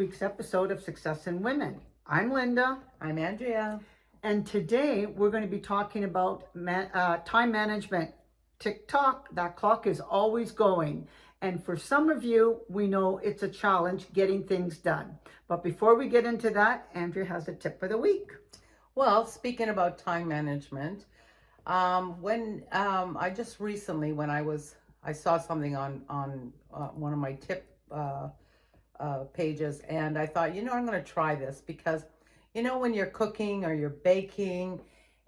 week's episode of Success in Women. I'm Linda. I'm Andrea. And today we're going to be talking about time management. Tick-tock, that clock is always going. And for some of you, we know it's a challenge getting things done. But before we get into that, Andrea has a tip for the week. Well, speaking about time management, I just recently, I saw something on one of my tip pages, and I thought, I'm going to try this because, when you're cooking or you're baking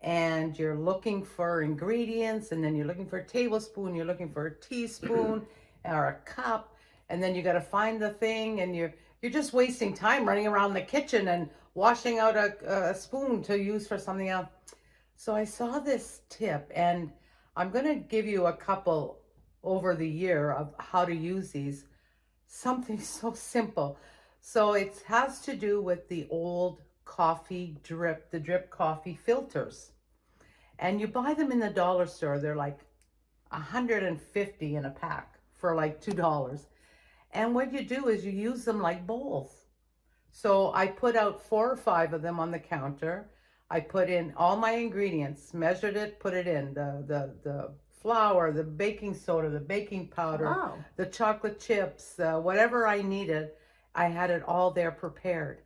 and you're looking for ingredients, and then you're looking for a tablespoon, you're looking for a teaspoon or a cup, and then you got to find the thing, and you're just wasting time running around the kitchen and washing out a spoon to use for something else. So I saw this tip, and I'm going to give you a couple over the year of how to use these. Something so simple. So it has to do with the old coffee the drip coffee filters. And you buy them in the dollar store. They're like $150 in a pack for like $2. And what you do is you use them like bowls. So I put out 4 or 5 of them on the counter. I put in all my ingredients, measured it, put it in, the flour, the baking soda, the baking powder, Wow. the chocolate chips, whatever I needed, I had it all there prepared.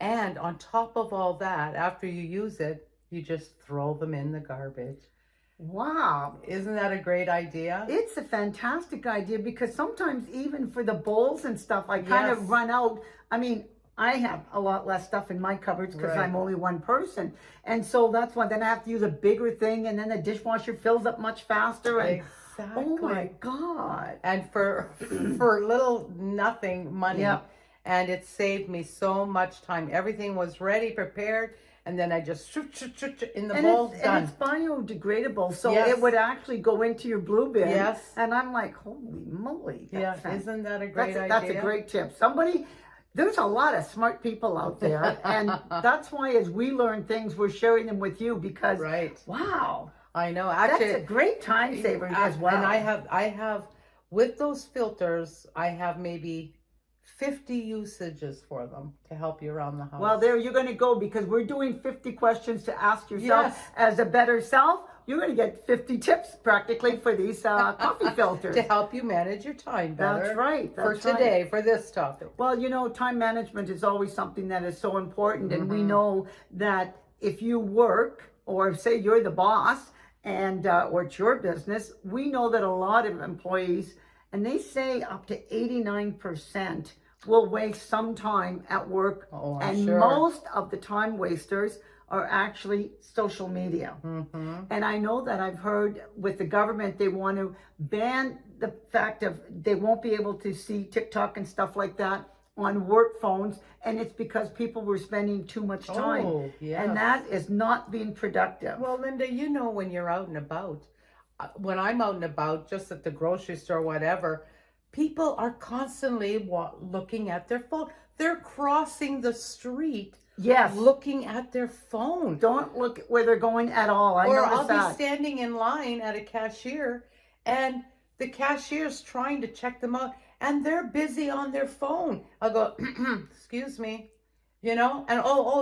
And on top of all that, after you use it, you just throw them in the garbage. Wow. Isn't that a great idea? It's a fantastic idea because sometimes even for the bowls and stuff, I kind of run out. I mean, I have a lot less stuff in my cupboards because I'm only one person. And so that's why then I have to use a bigger thing, and then the dishwasher fills up much faster. And, exactly. Oh my God. And for little nothing money. Yeah. And it saved me so much time. Everything was ready, prepared, and then I just in the bowl, done. And it's biodegradable, so it would actually go into your blue bin. Yes. And I'm like, holy moly. Isn't that a great idea? That's a great tip. There's a lot of smart people out there, and that's why as we learn things, we're sharing them with you because, wow. I know. Actually, that's a great time saver as well. And I have, with those filters, I have maybe 50 usages for them to help you around the house. Well, there you're going to go because we're doing 50 questions to ask yourself as a better self. You're going to get 50 tips practically for these coffee filters. To help you manage your time better. That's right. For today, for this topic. Well, time management is always something that is so important. And we know that if you work, or say you're the boss, and or it's your business, we know that a lot of employees, and they say up to 89% will waste some time at work. Most of the time wasters are actually social media. And I know that I've heard with the government, they want to ban the fact of they won't be able to see TikTok and stuff like that on work phones. And it's because people were spending too much time. And that is not being productive. Well, Linda, when you're out and about, when I'm out and about, just at the grocery store, whatever, people are constantly looking at their phone. They're crossing the street. Yes. Looking at their phone. Don't look where they're going at all. I'll be standing in line at a cashier, and the cashier's trying to check them out, and they're busy on their phone. I'll go, excuse me, and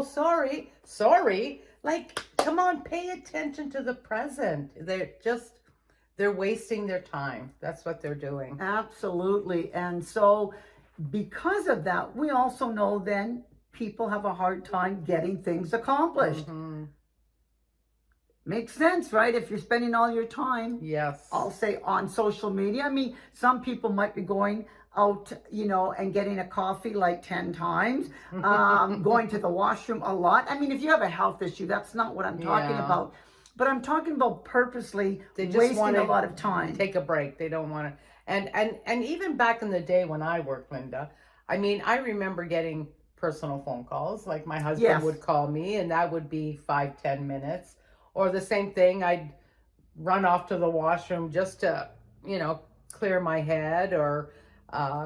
sorry. Like, come on, pay attention to the present. They're wasting their time. That's what they're doing. Absolutely. And so because of that, we also know then people have a hard time getting things accomplished. Makes sense, right? If you're spending all your time, I'll say on social media. I mean, some people might be going out, and getting a coffee like 10 times, going to the washroom a lot. I mean, if you have a health issue, that's not what I'm talking about. But I'm talking about purposely wasting a lot of time. Take a break. They don't want to. And even back in the day when I worked, Linda, I mean, I remember getting personal phone calls. Like my husband would call me, and that would be 5-10 minutes. Or the same thing, I'd run off to the washroom just to, clear my head, or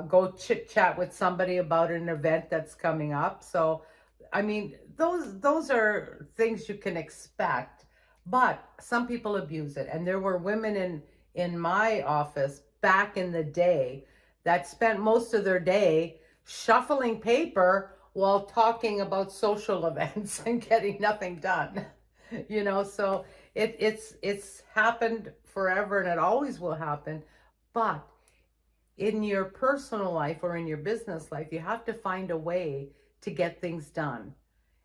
go chit chat with somebody about an event that's coming up. So, I mean, those are things you can expect. But some people abuse it. And there were women in my office back in the day that spent most of their day shuffling paper while talking about social events and getting nothing done. So it's happened forever, and it always will happen. But in your personal life or in your business life, you have to find a way to get things done.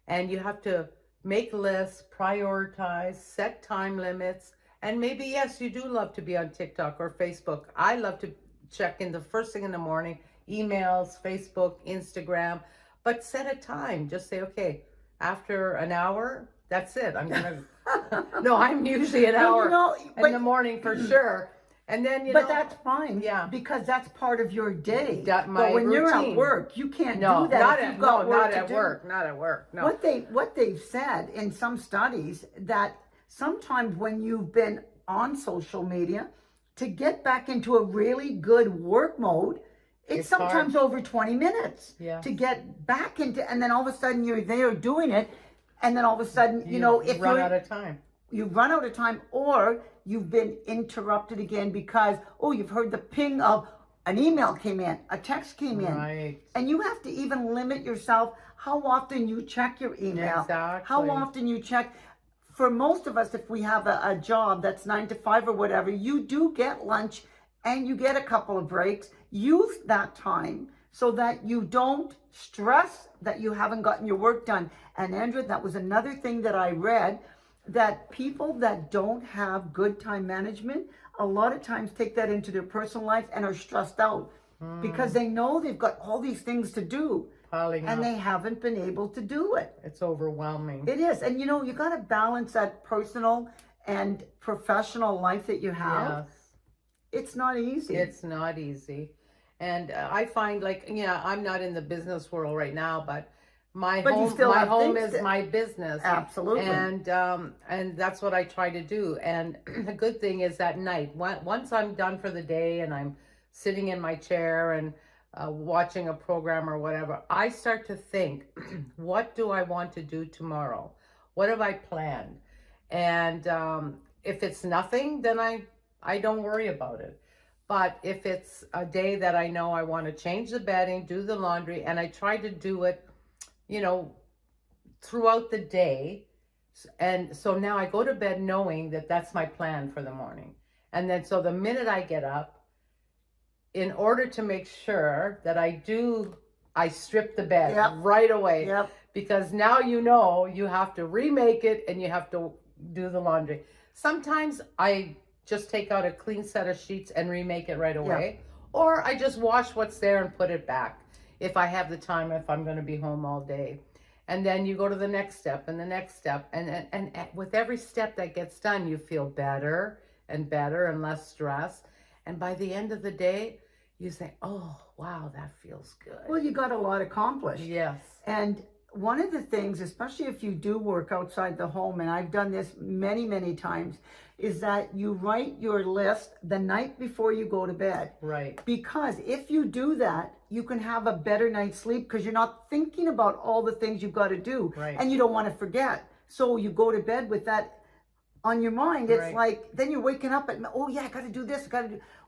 And you have to make lists, prioritize, set time limits. And maybe, yes, you do love to be on TikTok or Facebook. I love to check in the first thing in the morning, emails, Facebook, Instagram, but set a time. Just say, okay, after an hour, that's it. I'm going to, no, I'm usually an hour in the morning for sure. And then, but that's fine. Yeah. Because that's part of your day. But when routine. You're at work, you can't do that. Not at work. No. What they've said in some studies, that sometimes when you've been on social media, to get back into a really good work mode, it's sometimes hard. Over 20 minutes to get back into, and then all of a sudden you're there doing it, and then all of a sudden, if you run out of time. You run out of time, or you've been interrupted again because, you've heard the ping of an email came in, a text came in. Right. And you have to even limit yourself how often you check your email. Exactly. How often you check. For most of us, if we have a job that's 9 to 5 or whatever, you do get lunch and you get a couple of breaks. Use that time so that you don't stress that you haven't gotten your work done. And Andrea, that was another thing that I read, that people that don't have good time management, a lot of times take that into their personal life and are stressed out because they know they've got all these things to do and they haven't been able to do it. It's overwhelming. It is. And you got to balance that personal and professional life that you have. Yes. It's not easy. It's not easy. And I find I'm not in the business world right now, but my home is my business. Absolutely. And that's what I try to do. And the good thing is at night, once I'm done for the day and I'm sitting in my chair and watching a program or whatever, I start to think, what do I want to do tomorrow? What have I planned? And if it's nothing, then I don't worry about it. But if it's a day that I know I want to change the bedding, do the laundry, and I try to do it throughout the day. And so now I go to bed knowing that that's my plan for the morning. And then so the minute I get up, in order to make sure that I strip the bed right away. Yep. Because now you have to remake it and you have to do the laundry. Sometimes I just take out a clean set of sheets and remake it right away. Or I just wash what's there and put it back. If I have the time, if I'm going to be home all day. And then you go to the next step and the next step. And with every step that gets done, you feel better and better and less stress. And by the end of the day, you say, oh, wow, that feels good. Well, you got a lot accomplished. Yes. And one of the things, especially if you do work outside the home, and I've done this many, many times, is that you write your list the night before you go to bed. Right. Because if you do that, you can have a better night's sleep because you're not thinking about all the things you've got to do. Right. And you don't want to forget. So you go to bed with that on your mind. It's like, then you're waking up at, I got to do this,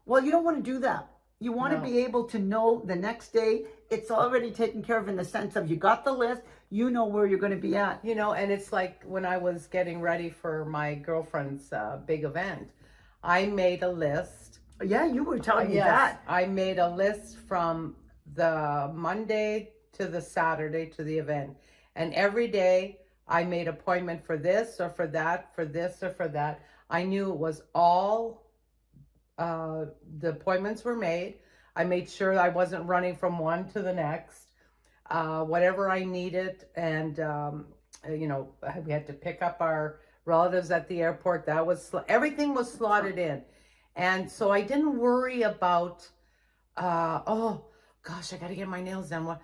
Well, you don't want to do that. You want to be able to know the next day it's already taken care of, in the sense of you got the list, you know where you're going to be at. And it's like when I was getting ready for my girlfriend's big event, I made a list. Yeah, you were telling me that. I made a list from the Monday to the Saturday to the event. And every day I made appointment for this or for that, for this or for that. I knew it was all, the appointments were made. I made sure I wasn't running from one to the next. Whatever I needed. And, we had to pick up our relatives at the airport. Everything was slotted in. And so I didn't worry about, gosh, I got to get my nails done.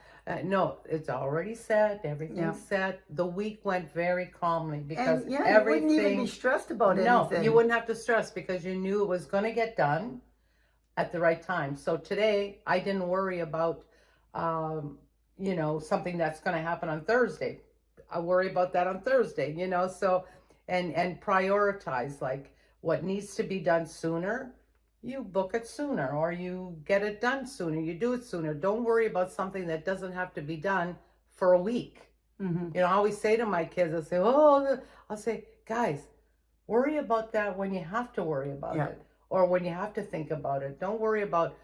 No, it's already set. Everything's set. The week went very calmly because you wouldn't even be stressed about anything. No, you wouldn't have to stress because you knew it was going to get done at the right time. So today I didn't worry about, something that's going to happen on Thursday. I worry about that on Thursday, so, and prioritize like what needs to be done sooner. you book it sooner, or you get it done sooner, you do it sooner. Don't worry about something that doesn't have to be done for a week. Mm-hmm. You know, I always say to my kids, I'll say, guys, worry about that when you have to worry about it, or when you have to think about it. Don't worry about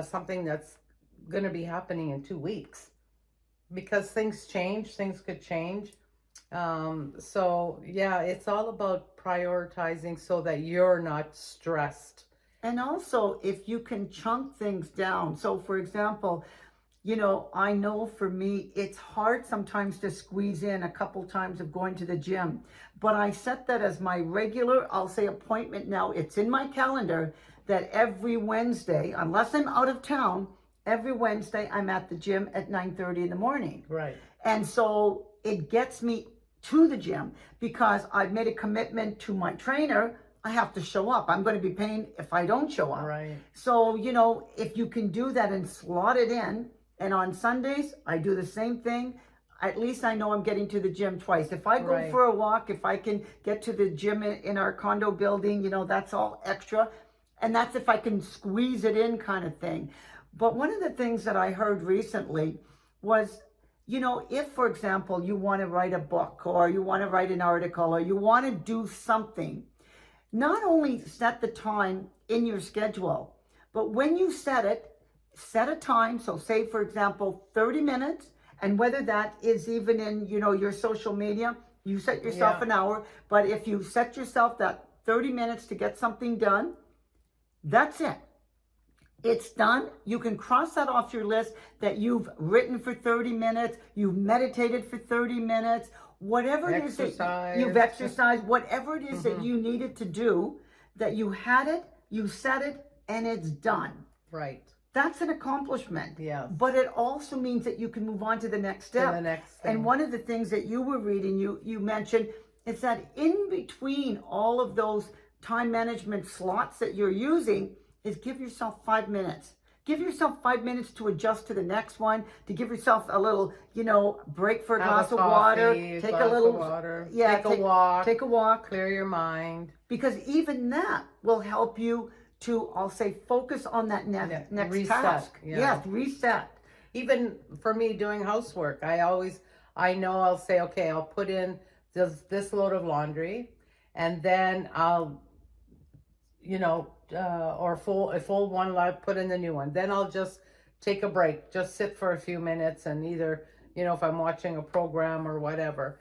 something that's going to be happening in 2 weeks, because things change, things could change. So yeah, it's all about prioritizing so that you're not stressed. And also, if you can chunk things down. So, for example, you know, I know for me, it's hard sometimes to squeeze in a couple times of going to the gym, but I set that as my regular, I'll say, appointment now. It's in my calendar that every Wednesday, unless I'm out of town, every Wednesday I'm at the gym at 9:30 in the morning. Right. And so it gets me to the gym because I've made a commitment to my trainer. I have to show up. I'm going to be paying if I don't show up. Right. So, you know, if you can do that and slot it in, and on Sundays, I do the same thing. At least I know I'm getting to the gym twice. If I go for a walk, if I can get to the gym in our condo building, you know, that's all extra. And that's if I can squeeze it in kind of thing. But one of the things that I heard recently was, you know, if, for example, you want to write a book, or you want to write an article, or you want to do something, not only set the time in your schedule, but when you set it, set a time. So say, for example, 30 minutes, and whether that is even in, you know, your social media, you set yourself an hour. But if you set yourself that 30 minutes to get something done, that's it. It's done. You can cross that off your list that you've written for 30 minutes, you've meditated for 30 minutes, whatever it is that you've exercised, whatever it is that you needed to do, that you had it, you said it, and it's done. Right. That's an accomplishment. Yeah. But it also means that you can move on to the next step. To the next thing. And one of the things that you were reading, you mentioned, is that in between all of those time management slots that you're using, is give yourself 5 minutes. Give yourself 5 minutes to adjust to the next one, to give yourself a little, you know, break for a glass of water, take a little water, take a walk, clear your mind. Because even that will help you to, I'll say, focus on that next task. Yeah. Yes, reset. Even for me doing housework, I know I'll say, okay, I'll put in this load of laundry, and then I'll, you know, or fold one load, put in the new one. Then I'll just take a break, just sit for a few minutes, and either, you know, if I'm watching a program or whatever.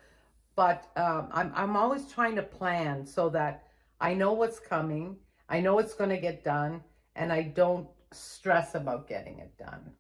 But I'm always trying to plan so that I know what's coming, I know it's going to get done, and I don't stress about getting it done.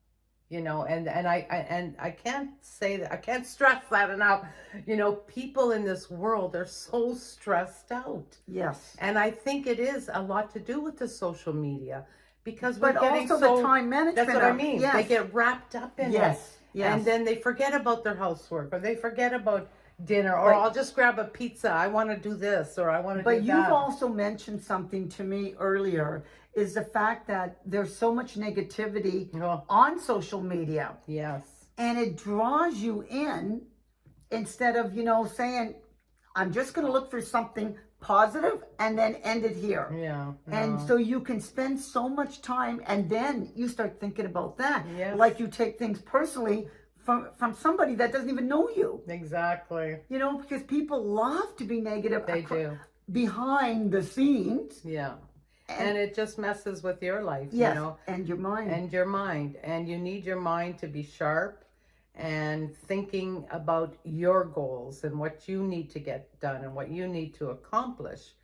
You know, and I can't say that, I can't stress that enough. You know, people in this world are so stressed out. Yes. And I think it is a lot to do with the social media, because we're but getting also the time management. That's what I mean. Yes. They get wrapped up in it. Yes. And then they forget about their housework, or they forget about dinner, or I'll just grab a pizza. I want to do this, or I want to do that. But you've also mentioned something to me earlier, is the fact that there's so much negativity on social media. Yes. And it draws you in instead of, you know, saying, I'm just going to look for something positive and then end it here. Yeah. And so you can spend so much time, and then you start thinking about that. Yes. Like you take things personally from somebody that doesn't even know you. Exactly. You know, because people love to be negative. They do. Behind the scenes. Yeah. And it just messes with your life, yes, you know. And your mind. And your mind. And you need your mind to be sharp and thinking about your goals and what you need to get done and what you need to accomplish,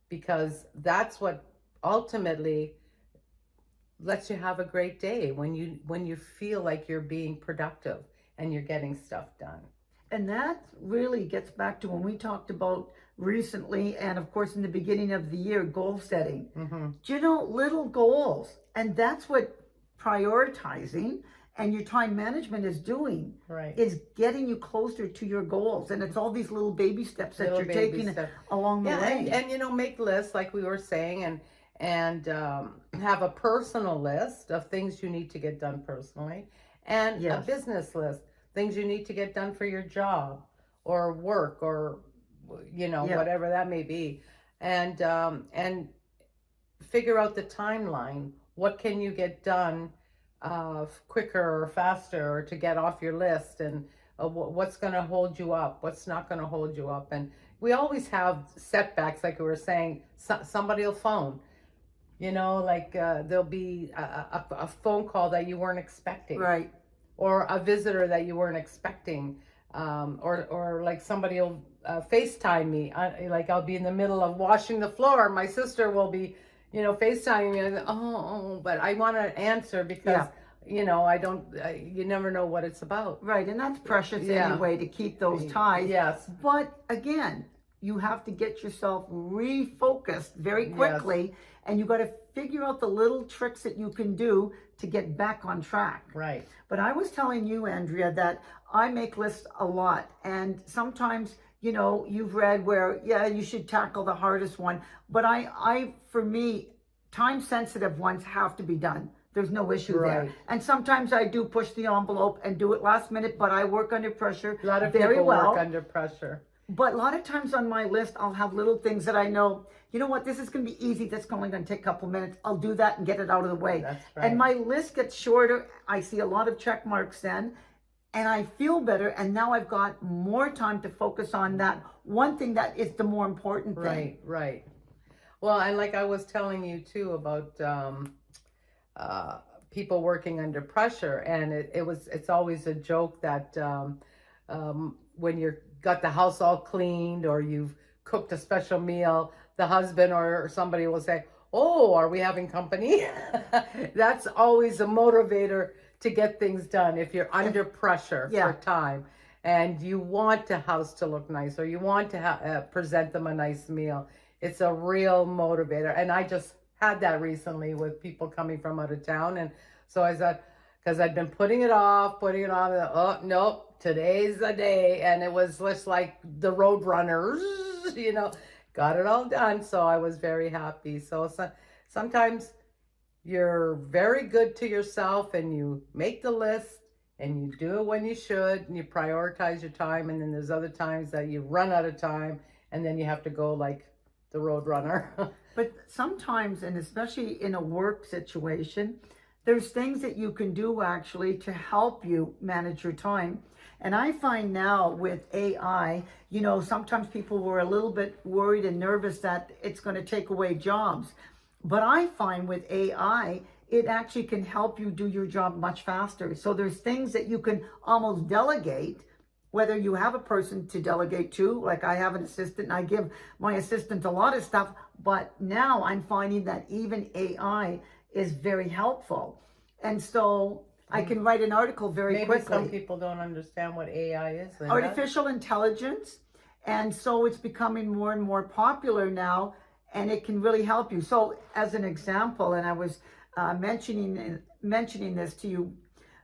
because that's what ultimately lets you have a great day, when you feel like you're being productive and you're getting stuff done. And that really gets back to when we talked about recently, and of course in the beginning of the year, goal setting. You know, little goals. And that's what prioritizing and your time management is doing. Right. Is getting you closer to your goals. And it's all these little baby steps that you're taking along the way. And you know, make lists like we were saying, and have a personal list of things you need to get done personally, and a business list, things you need to get done for your job or work, or, you know, whatever that may be. And figure out the timeline. What can you get done quicker or faster, or to get off your list, and what's going to hold you up, what's not going to hold you up. And we always have setbacks, like we were saying. Somebody will phone, like there'll be a phone call that you weren't expecting, Right. or a visitor that you weren't expecting, or like somebody will FaceTime me. Like I'll be in the middle of washing the floor, my sister will be FaceTiming me, and but I want to answer because I don't. You never know what it's about. Right, and that's precious anyway, to keep those ties. Yes. But again, you have to get yourself refocused very quickly, and you got to figure out the little tricks that you can do to get back on track. Right. But I was telling you, Andrea, that I make lists a lot, and sometimes you've read where you should tackle the hardest one, but I for me, time sensitive ones have to be done. There's no issue there. And sometimes I do push the envelope and do it last minute, but I work under pressure A lot of very people well. work under pressure. But a lot of times on my list, I'll have little things that I know, what, this is going to be easy. That's only going to take a couple minutes. I'll do that and get it out of the way. That's right. And my list gets shorter. I see a lot of check marks then, and I feel better. And now I've got more time to focus on that one thing that is the more important thing. Right. Well, and like I was telling you too about people working under pressure, and it's always a joke that when you're got the house all cleaned, or you've cooked a special meal, the husband or somebody will say, "Oh, are we having company?" That's always a motivator to get things done if you're under pressure for time, and you want the house to look nice, or you want to present them a nice meal. It's a real motivator. And I just had that recently with people coming from out of town. And so I said, because I'd been putting it off, and, oh, nope, today's the day. And it was just like the road runners, got it all done. So I was very happy. So sometimes you're very good to yourself, and you make the list, and you do it when you should, and you prioritize your time. And then there's other times that you run out of time, and then you have to go like the road runner. But sometimes, and especially in a work situation, there's things that you can do actually to help you manage your time. And I find now with AI, sometimes people were a little bit worried and nervous that it's going to take away jobs. But I find with AI, it actually can help you do your job much faster. So there's things that you can almost delegate, whether you have a person to delegate to, like I have an assistant, and I give my assistant a lot of stuff, but now I'm finding that even AI is very helpful. And so I can write an article very quickly. Maybe some people don't understand what AI is. Linda. Artificial intelligence. And so it's becoming more and more popular now, and it can really help you. So as an example, and I was mentioning this to you,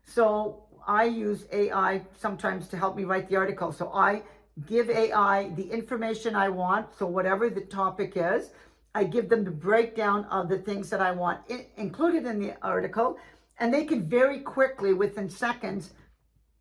so I use AI sometimes to help me write the article. So I give AI the information I want. So whatever the topic is, I give them the breakdown of the things that I want included in the article. And they can very quickly, within seconds,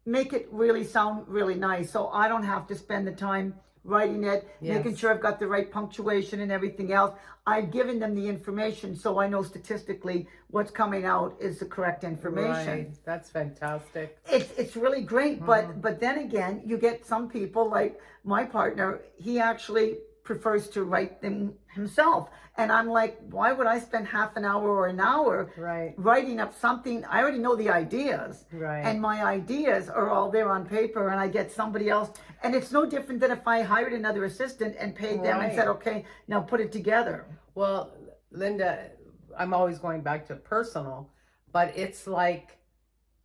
make it really sound really nice. So I don't have to spend the time writing it, making sure I've got the right punctuation and everything else. I've given them the information, so I know statistically what's coming out is the correct information. Right. That's fantastic. It's really great, but then again, you get some people like my partner, he actually prefers to write them himself. And I'm like, why would I spend half an hour or an hour writing up something? I already know the ideas. And my ideas are all there on paper, and I get somebody else. And it's no different than if I hired another assistant and paid them and said, okay, now put it together. Well, Linda, I'm always going back to personal, but it's like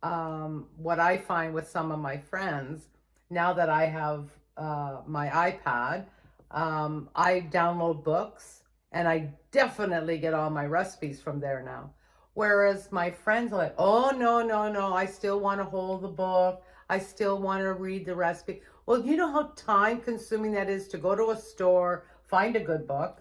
what I find with some of my friends, now that I have my iPad, I download books, and I definitely get all my recipes from there now. Whereas my friends are like, oh, no, I still want to hold the book. I still want to read the recipe. Well, you know how time consuming that is to go to a store, find a good book,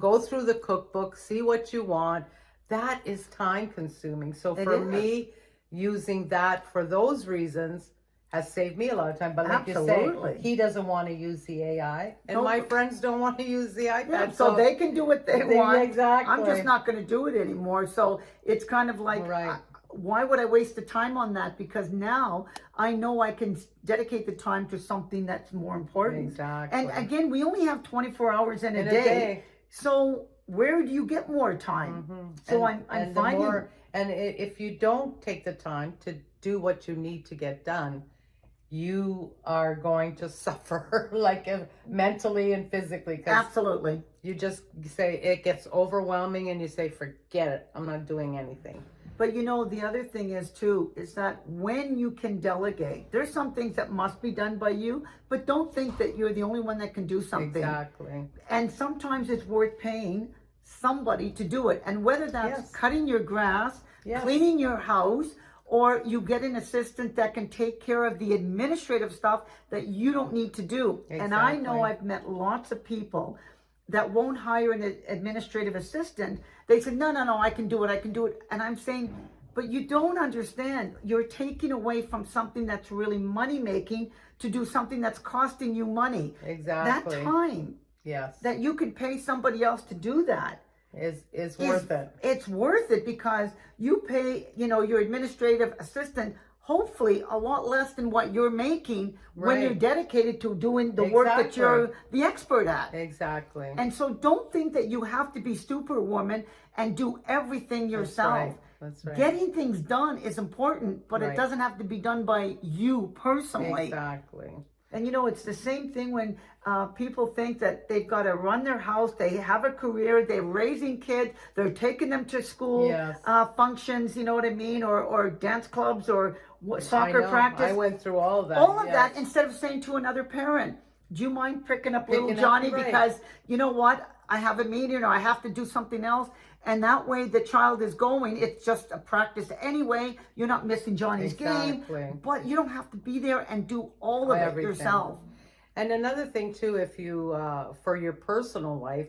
go through the cookbook, see what you want. That is time consuming. So for me, using that for those reasons has saved me a lot of time. But like Absolutely. you say, he doesn't want to use the AI, and No, my friends don't want to use the iPad. Yeah, so they can do what they want. Exactly. I'm just not going to do it anymore. So it's kind of like, Right. Why would I waste the time on that? Because now I know I can dedicate the time to something that's more important. Exactly. And again, we only have 24 hours in a day. So where do you get more time? So I'm finding... if you don't take the time to do what you need to get done, you are going to suffer like mentally and physically. Absolutely. You just say it gets overwhelming and you say, forget it. I'm not doing anything. But you know, the other thing is too, is that when you can delegate, there's some things that must be done by you, but don't think that you're the only one that can do something. Exactly. And sometimes it's worth paying somebody to do it. And whether that's cutting your grass, cleaning your house, or you get an assistant that can take care of the administrative stuff that you don't need to do. Exactly. And I know I've met lots of people that won't hire an administrative assistant. They say, no, I can do it. And I'm saying, but you don't understand. You're taking away from something that's really money making to do something that's costing you money. Exactly. That time that you could pay somebody else to do that is worth it. It's worth it because you pay, your administrative assistant hopefully a lot less than what you're making when you're dedicated to doing the work that you're the expert at. Exactly. And so don't think that you have to be superwoman and do everything yourself. That's right. Getting things done is important, but it doesn't have to be done by you personally. Exactly. And it's the same thing when people think that they've got to run their house, they have a career, they're raising kids, they're taking them to school functions, you know what I mean, or dance clubs or soccer practice. I went through all of that. All of that, instead of saying to another parent, do you mind picking up little Johnny because you know what, I have a meeting or I have to do something else. And that way the child is going, it's just a practice anyway. You're not missing Johnny's game, but you don't have to be there and do all of it yourself. And another thing too, if you, for your personal life,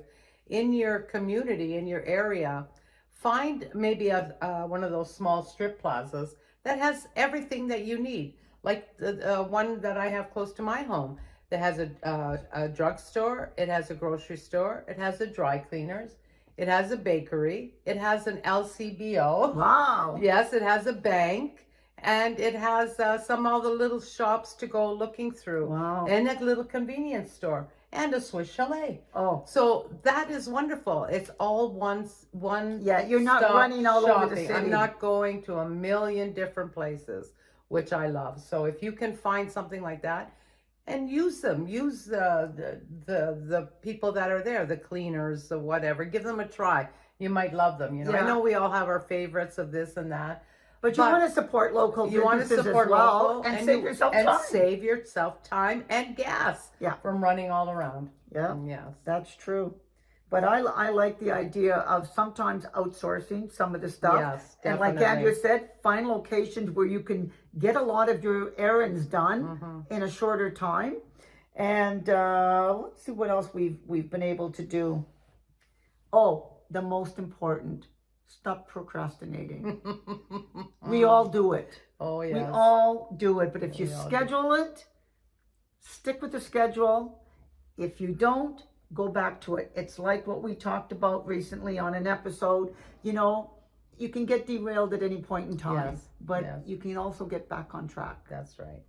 in your community, in your area, find maybe one of those small strip plazas that has everything that you need. Like the one that I have close to my home that has a drugstore, it has a grocery store, it has a dry cleaners, it has a bakery, it has an LCBO. Wow. Yes, it has a bank, and it has some other little shops to go looking through. Wow. And a little convenience store and a Swiss chalet. Oh. So that is wonderful. It's all one. Yeah, you're not running all over the city. I'm not going to a million different places, which I love. So if you can find something like that, and use them. Use the people that are there, the cleaners, the whatever. Give them a try. You might love them. I know we all have our favorites of this and that. But you want to support local businesses, you want to support local and save yourself time. And save yourself time and gas from running all around. Yeah, yes, that's true. But I like the idea of sometimes outsourcing some of the stuff. Yes, and like Andrea said, find locations where you can get a lot of your errands done in a shorter time. And let's see what else we've been able to do. Oh, the most important, stop procrastinating. We all do it. Oh, yes. We all do it. But if you schedule it, stick with the schedule. If you don't, go back to it. It's like what we talked about recently on an episode. You can get derailed at any point in time, but you can also get back on track. That's right.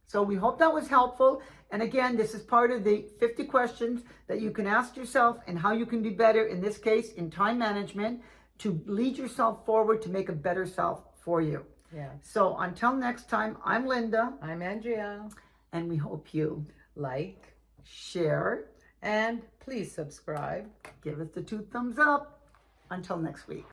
So we hope that was helpful. And again, this is part of the 50 questions that you can ask yourself and how you can be better, in this case, in time management, to lead yourself forward to make a better self for you. Yeah. So until next time, I'm Linda. I'm Andrea. And we hope you like, share, and please subscribe. Give us the 2 thumbs up. Until next week.